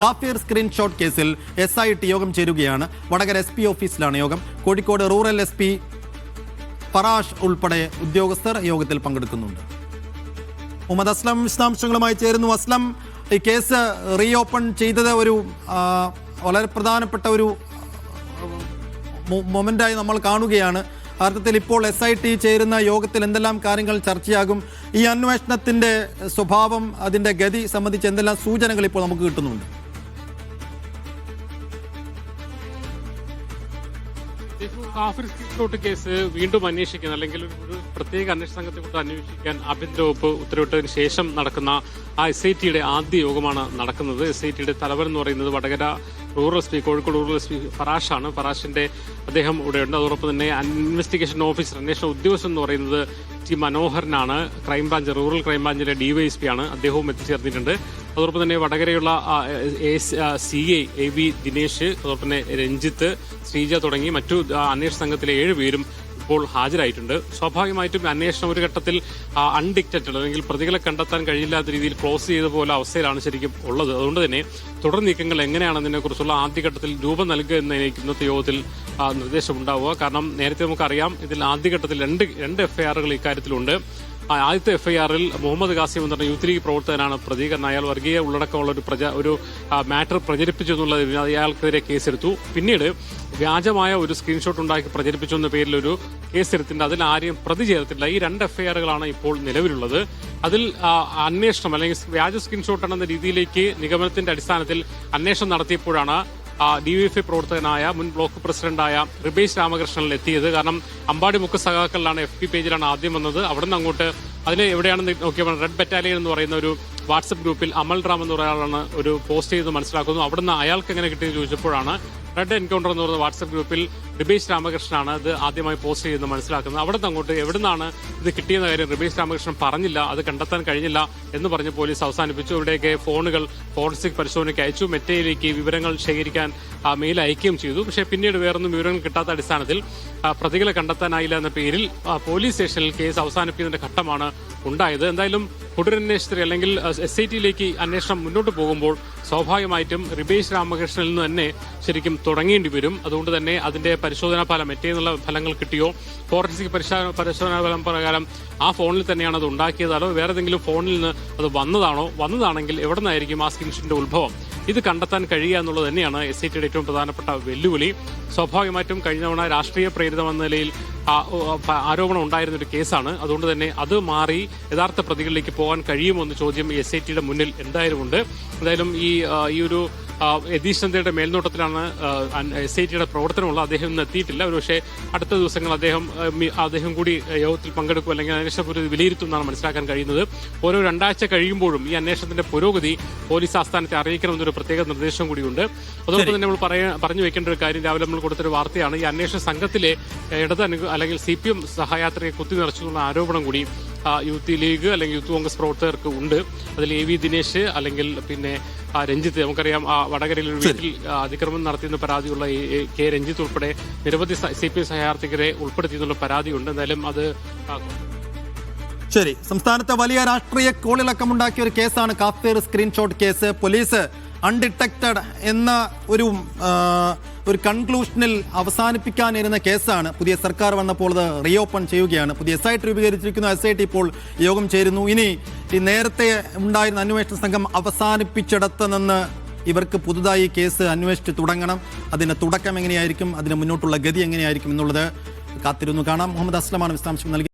കാഫിർ സ്ക്രീൻഷോട്ട് കേസിൽ SIT യോഗം ചേരുകയാണ്. വടകര SP ഓഫീസിലാണ് യോഗം. കോഴിക്കോട് റൂറൽ SP ഫറാഷ് ഉൾപ്പെടെ ഉദ്യോഗസ്ഥർ യോഗത്തിൽ പങ്കെടുക്കുന്നുണ്ട്. മുഹമ്മദ് അസ്ലം വിശദാംശങ്ങളുമായി ചേരുന്നു. അസ്ലം, ഈ കേസ് റീഓപ്പൺ ചെയ്തത് ഒരു വളരെ പ്രധാനപ്പെട്ട ഒരു മൊമെന്റായി നമ്മൾ കാണുകയാണ്. അർത്ഥത്തിൽ ഇപ്പോൾ SIT ചേരുന്ന യോഗത്തിൽ എന്തെല്ലാം കാര്യങ്ങൾ ചർച്ചയാകും? ഈ അന്വേഷണത്തിന്റെ സ്വഭാവം, അതിന്റെ ഗതി സംബന്ധിച്ച് എന്തെല്ലാം സൂചനകൾ ഇപ്പോൾ നമുക്ക് കിട്ടുന്നുണ്ട്? കാഫിർ സ്ക്രീൻഷോട്ട് കേസ് വീണ്ടും അന്വേഷിക്കാൻ, അല്ലെങ്കിൽ ഒരു പ്രത്യേക അന്വേഷണ സംഘത്തെ കൊണ്ട് അന്വേഷിക്കാൻ ആഭ്യന്തര വകുപ്പ് ഉത്തരവിട്ടതിന് ശേഷം നടക്കുന്ന ആ SITയുടെ ആദ്യ യോഗമാണ് നടക്കുന്നത്. SITയുടെ തലവൻ എന്ന് പറയുന്നത് Vadakara rural SP, Kozhikode rural SP ഫറാഷാണ്. ഫറാഷിന്റെ അദ്ദേഹം ഇവിടെയുണ്ട്. അതോടൊപ്പം തന്നെ ഇൻവെസ്റ്റിഗേഷൻ ഓഫീസർ, അന്വേഷണ ഉദ്യോഗസ്ഥൻ എന്ന് പറയുന്നത് T മനോഹരനാണ്. ക്രൈംബ്രാഞ്ച്, റൂറൽ ക്രൈംബ്രാഞ്ചിലെ DYSP ആണ്. അദ്ദേഹവും എത്തിച്ചേർന്നിട്ടുണ്ട്. അതോടൊപ്പം തന്നെ വടകരയുള്ള CA AV ദിനേശ്, അതോടൊപ്പം തന്നെ രഞ്ജിത്ത്, ശ്രീജ തുടങ്ങി മറ്റു അന്വേഷണ സംഘത്തിലെ 7 പേരും ഇപ്പോൾ ഹാജരായിട്ടുണ്ട്. സ്വാഭാവികമായിട്ടും അന്വേഷണം ഒരു ഘട്ടത്തിൽ അൺഡിക്റ്റഡ്, അല്ലെങ്കിൽ പ്രതികളെ കണ്ടെത്താൻ കഴിയില്ലാത്ത രീതിയിൽ ക്ലോസ് ചെയ്ത പോലെ അവസ്ഥയിലാണ് ശരിക്കും ഉള്ളത്. അതുകൊണ്ട് തന്നെ തുടർ നീക്കങ്ങൾ എങ്ങനെയാണെന്നതിനെക്കുറിച്ചുള്ള ആദ്യഘട്ടത്തിൽ രൂപം നൽകുക എന്നതിലേക്ക് ഇന്നത്തെ യോഗത്തിൽ നിർദ്ദേശമുണ്ടാവുക. കാരണം നേരത്തെ നമുക്കറിയാം, ഇതിൽ ആദ്യഘട്ടത്തിൽ രണ്ട് FIRകൾ ഇക്കാര്യത്തിലുണ്ട്. ആദ്യത്തെ FIRൽ മുഹമ്മദ് ഖാസിം എന്ന് പറഞ്ഞ യൂത്ത് ലീഗ് പ്രവർത്തകനാണ് പ്രതി. കാരണം അയാൾ വർഗീയ ഉള്ളടക്കമുള്ള ഒരു മാറ്റർ പ്രചരിപ്പിച്ചു എന്നുള്ളതിന് അയാൾക്കെതിരെ കേസെടുത്തു. പിന്നീട് വ്യാജമായ ഒരു സ്ക്രീൻഷോട്ട് ഉണ്ടാക്കി പ്രചരിപ്പിച്ചു എന്ന പേരിൽ ഒരു കേസെടുത്തിട്ടുണ്ട്. അതിൽ ആരെയും പ്രതി ചേർത്തില്ല. ഈ 2 FIRകളാണ് ഇപ്പോൾ നിലവിലുള്ളത്. അതിൽ അന്വേഷണം, അല്ലെങ്കിൽ വ്യാജ സ്ക്രീൻഷോട്ട് എന്ന രീതിയിലേക്ക് നിഗമനത്തിന്റെ അടിസ്ഥാനത്തിൽ അന്വേഷണം നടത്തിയപ്പോഴാണ് DYFI പ്രവർത്തകനായ മുൻ ബ്ലോക്ക് പ്രസിഡന്റായ റിബേഷ് രാമകൃഷ്ണനിൽ എത്തിയത്. കാരണം അമ്പാടി മുക്ക് സഖാക്കളിലാണ്, FB പേജിലാണ് ആദ്യം വന്നത്. അവിടെ നിന്ന് അങ്ങോട്ട് അതിൽ എവിടെയാണെന്ന് നോക്കിയപ്പോൾ റെഡ് ബറ്റാലിയൻ എന്ന് പറയുന്ന ഒരു വാട്സപ്പ് ഗ്രൂപ്പിൽ അമൽ റാം എന്ന് പറയുന്ന ഒരു പോസ്റ്റ് ചെയ്ത് മനസ്സിലാക്കുന്നു. അവിടുന്ന് അയാൾക്ക് എങ്ങനെ കിട്ടിയെന്ന് ചോദിച്ചപ്പോഴാണ് റെഡ് എൻകൗണ്ടർ എന്ന് പറയുന്ന വാട്സപ്പ് ഗ്രൂപ്പിൽ റിബേഷ് രാമകൃഷ്ണനാണ് ഇത് ആദ്യമായി പോസ്റ്റ് ചെയ്തെന്ന് മനസ്സിലാക്കുന്നത്. അവിടെ നിന്ന് അങ്ങോട്ട് എവിടുന്നാണ് ഇത് കിട്ടിയെന്ന കാര്യം റിബേഷ് രാമകൃഷ്ണൻ പറഞ്ഞില്ല, അത് കണ്ടെത്താൻ കഴിഞ്ഞില്ല എന്ന് പറഞ്ഞ് പോലീസ് അവസാനിപ്പിച്ചു. ഇവിടേക്ക് ഫോണുകൾ ഫോറൻസിക് പരിശോധനയ്ക്ക് അയച്ചു. മെറ്റയിലേക്ക് വിവരങ്ങൾ ശേഖരിക്കാൻ മെയിൽ അയക്കുകയും ചെയ്തു. പക്ഷേ പിന്നീട് വേറൊന്നും വിവരങ്ങൾ കിട്ടാത്ത അടിസ്ഥാനത്തിൽ പ്രതികളെ കണ്ടെത്താനായില്ല എന്ന പേരിൽ പോലീസ് സ്റ്റേഷനിൽ കേസ് അവസാനിപ്പിക്കുന്നതിന്റെ ഘട്ടമാണ് ഉണ്ടായത്. എന്തായാലും തുടരന്വേഷണത്തിൽ, അല്ലെങ്കിൽ SITയിലേക്ക് അന്വേഷണം മുന്നോട്ട് പോകുമ്പോൾ സ്വാഭാവികമായിട്ടും റിബേഷ് രാമകൃഷ്ണനിൽ നിന്ന് തന്നെ ശരിക്കും തുടങ്ങേണ്ടി വരും. അതുകൊണ്ട് തന്നെ അതിന്റെ പരിശോധനാ ഫലം, മറ്റേന്നുള്ള ഫലങ്ങൾ കിട്ടിയോ, ഫോറൻസിക് പരിശോധനാ ഫലം പ്രകാരം ആ ഫോണിൽ തന്നെയാണ് അത് ഉണ്ടാക്കിയതാണോ, വേറെ ഏതെങ്കിലും ഫോണിൽ നിന്ന് അത് വന്നതാണെങ്കിൽ എവിടെ നിന്നായിരിക്കും ആ സ്ക്രീൻഷോട്ടിന്റെ ഉത്ഭവം, ഇത് കണ്ടെത്താൻ കഴിയുക എന്നുള്ളത് തന്നെയാണ് SITയുടെ ഏറ്റവും പ്രധാനപ്പെട്ട വെല്ലുവിളി. സ്വാഭാവികമായിട്ടും കഴിഞ്ഞ തവണ രാഷ്ട്രീയ പ്രേരിതമെന്ന നിലയിൽ ആരോപണം ഉണ്ടായിരുന്ന ഒരു കേസാണ്. അതുകൊണ്ട് തന്നെ അത് മാറി യഥാർത്ഥ പ്രതികളിലേക്ക് പോകാൻ കഴിയുമോ എന്ന ചോദ്യം SITയുടെ മുന്നിൽ എന്തായാലും ഉണ്ട്. എന്തായാലും ഈ ഒരു യതീഷ് ചന്ദ്രയുടെ മേൽനോട്ടത്തിലാണ് SITയുടെ പ്രവർത്തനമുള്ളത്. അദ്ദേഹം ഇന്ന് എത്തിയിട്ടില്ല. ഒരുപക്ഷെ അടുത്ത ദിവസങ്ങൾ അദ്ദേഹം കൂടി യോഗത്തിൽ പങ്കെടുക്കും, അല്ലെങ്കിൽ അന്വേഷണ പുരോഗതി വിലയിരുത്തുമെന്നാണ് മനസ്സിലാക്കാൻ കഴിയുന്നത്. ഓരോ 2 ആഴ്ച കഴിയുമ്പോഴും ഈ അന്വേഷണത്തിന്റെ പുരോഗതി പോലീസ് ആസ്ഥാനത്തെ അറിയിക്കണമെന്നൊരു പ്രത്യേക നിർദ്ദേശം കൂടിയുണ്ട്. അതോടൊപ്പം തന്നെ നമ്മൾ പറഞ്ഞു വെക്കേണ്ട ഒരു കാര്യം, രാവിലെ നമ്മൾ കൊടുത്തൊരു വാർത്തയാണ്, ഈ അന്വേഷണ സംഘത്തിലെ അല്ലെങ്കിൽ CPM സഹയാത്രികയെ കുത്തി നിറച്ചെന്നുള്ള ആരോപണം കൂടി യൂത്ത് ലീഗ് അല്ലെങ്കിൽ യൂത്ത് കോൺഗ്രസ് പ്രവർത്തകർക്ക് ഉണ്ട്. അതിൽ AV ദിനേശ്, അല്ലെങ്കിൽ പിന്നെ രഞ്ജിത്ത്, നമുക്കറിയാം വടകരയിൽ ഒരു വീട്ടിൽ അതിക്രമം നടത്തിയെന്ന പരാതിയുള്ള K രഞ്ജിത്ത് ഉൾപ്പെടെ നിരവധി CPM സഹയാത്രികരെ ഉൾപ്പെടുത്തിയെന്നുള്ള പരാതിയുണ്ട്. എന്തായാലും അത് ശരി. സംസ്ഥാനത്തെ വലിയ രാഷ്ട്രീയ കോളിളക്കമുണ്ടാക്കിയ ഒരു കേസാണ് കാഫിർ സ്ക്രീൻഷോട്ട് കേസ്. പോലീസ് അൺഡിറ്റക്റ്റഡ് എന്ന ഒരു കൺക്ലൂഷനിൽ അവസാനിപ്പിക്കാനിരുന്ന കേസാണ്. പുതിയ സർക്കാർ വന്നപ്പോൾ അത് റീഓപ്പൺ ചെയ്യുകയാണ്. പുതിയ SIT രൂപീകരിച്ചിരിക്കുന്ന SIT ഇപ്പോൾ യോഗം ചേരുന്നു. ഇനി ഈ നേരത്തെ ഉണ്ടായിരുന്ന അന്വേഷണ സംഘം അവസാനിപ്പിച്ചിടത്ത് നിന്ന് ഇവർക്ക് പുതുതായി കേസ് അന്വേഷിച്ച് തുടങ്ങണം. അതിന്റെ തുടക്കം എങ്ങനെയായിരിക്കും, അതിന് മുന്നോട്ടുള്ള ഗതി എങ്ങനെയായിരിക്കും എന്നുള്ളത് കാത്തിരുന്നു കാണാം. മുഹമ്മദ് അസ്ലമാണ് വിശദാംശം നൽകി.